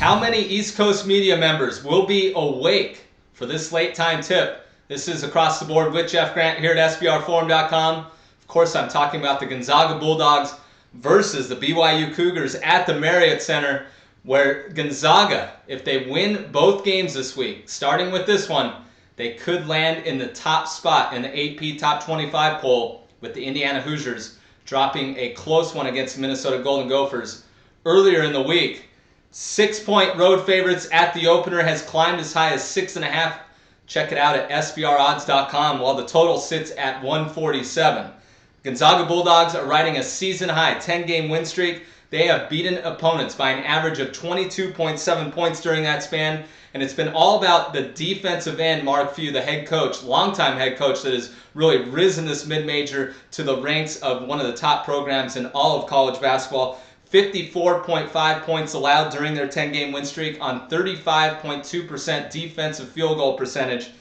How many East Coast media members will be awake for this late time tip? This is Across the Board with Jeff Grant here at SBRforum.com. Of course, I'm talking about the Gonzaga Bulldogs versus the BYU Cougars at the Marriott Center, where Gonzaga, if they win both games this week, starting with this one, they could land in the top spot in the AP Top 25 poll, with the Indiana Hoosiers dropping a close one against Minnesota Golden Gophers earlier in the week. 6-point road favorites at the opener has climbed as high as 6.5. Check it out at SBRodds.com, while the total sits at 147. Gonzaga Bulldogs are riding a season-high 10-game win streak. They have beaten opponents by an average of 22.7 points during that span, and it's been all about the defensive end. Mark Few, the head coach, longtime head coach that has really risen this mid-major to the ranks of one of the top programs in all of college basketball. 54.5 points allowed during their 10-game win streak on 35.2% defensive field goal percentage.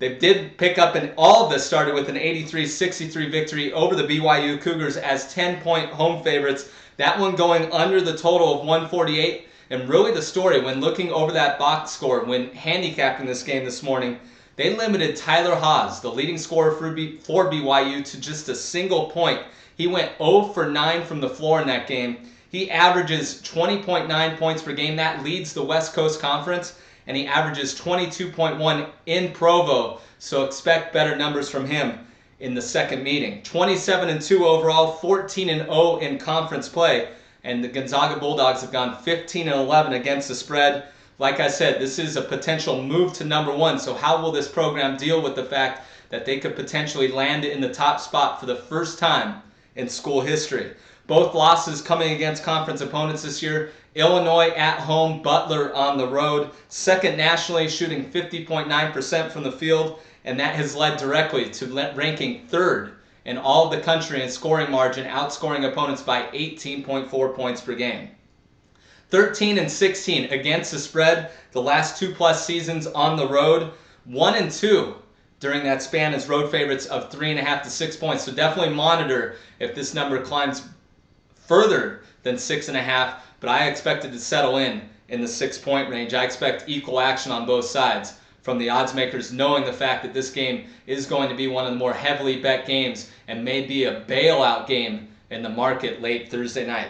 They did pick up, and all of this started with an 83-63 victory over the BYU Cougars as 10-point home favorites. That one going under the total of 148. And really the story, when looking over that box score, when handicapping this game this morning, they limited Tyler Haws, the leading scorer for BYU, to just a single point. He went 0 for 9 from the floor in that game. He averages 20.9 points per game. That leads the West Coast Conference, and he averages 22.1 in Provo. So expect better numbers from him in the second meeting. 27-2 overall, 14-0 in conference play. And the Gonzaga Bulldogs have gone 15-11 against the spread. Like I said, this is a potential move to number one. So how will this program deal with the fact that they could potentially land in the top spot for the first time in school history? Both losses coming against conference opponents this year. Illinois at home, Butler on the road. Second nationally, shooting 50.9% from the field. And that has led directly to ranking third in all of the country in scoring margin, outscoring opponents by 18.4 points per game. 13-16 against the spread the last 2+ seasons on the road. 1-2 during that span as road favorites of 3.5 to 6 points. So definitely monitor if this number climbs further than 6.5, but I expect it to settle in the 6-point range. I expect equal action on both sides from the odds makers, knowing the fact that this game is going to be one of the more heavily bet games and may be a bailout game in the market late Thursday night.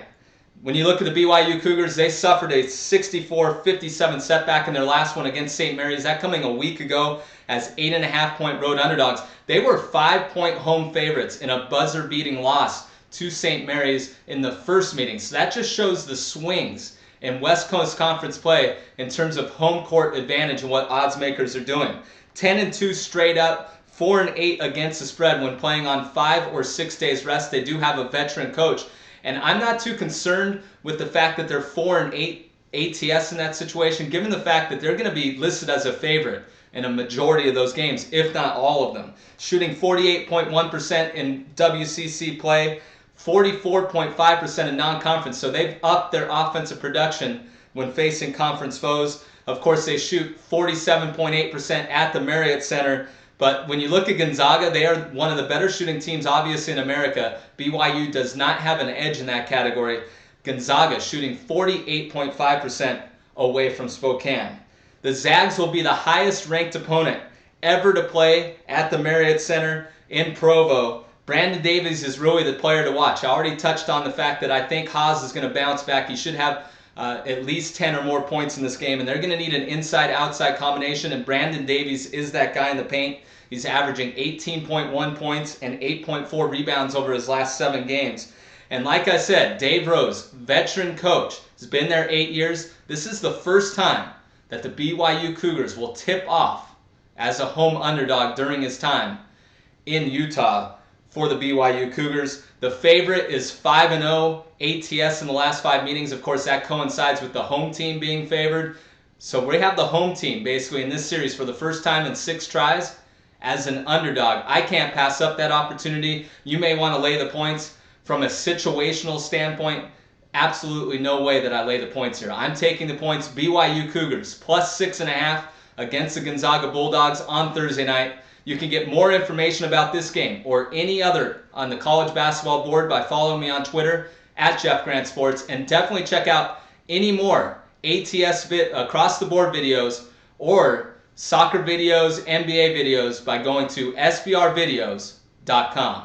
When you look at the BYU Cougars, they suffered a 64-57 setback in their last one against St. Mary's. That coming a week ago as 8.5-point road underdogs. They were 5-point home favorites in a buzzer-beating loss to St. Mary's in the first meeting. So that just shows the swings in West Coast Conference play in terms of home court advantage and what odds makers are doing. 10-2 straight up, 4-8 against the spread when playing on 5 or 6 days rest. They do have a veteran coach, and I'm not too concerned with the fact that they're 4-8 ATS in that situation, given the fact that they're going to be listed as a favorite in a majority of those games, if not all of them. Shooting 48.1% in WCC play, 44.5% in non-conference, so they've upped their offensive production when facing conference foes. Of course, they shoot 47.8% at the Marriott Center, but when you look at Gonzaga, they are one of the better shooting teams, obviously, in America. BYU does not have an edge in that category. Gonzaga shooting 48.5% away from Spokane. The Zags will be the highest-ranked opponent ever to play at the Marriott Center in Provo. Brandon Davies is really the player to watch. I already touched on the fact that I think Haas is going to bounce back. He should have at least 10 or more points in this game, and they're going to need an inside-outside combination, and Brandon Davies is that guy in the paint. He's averaging 18.1 points and 8.4 rebounds over his last 7 games. And like I said, Dave Rose, veteran coach, has been there 8 years. This is the first time that the BYU Cougars will tip off as a home underdog during his time in Utah. For the BYU Cougars, the favorite is 5-0 ATS in the last 5 meetings. Of course, that coincides with the home team being favored. So we have the home team basically in this series for the first time in 6 tries as an underdog. I can't pass up that opportunity. You may want to lay the points. From a situational standpoint, absolutely no way that I lay the points here. I'm taking the points. BYU Cougars plus 6.5 against the Gonzaga Bulldogs on Thursday night. You can get more information about this game or any other on the college basketball board by following me on Twitter at Jeff Grant Sports, and definitely check out any more across the board videos or soccer videos, NBA videos by going to sbrvideos.com.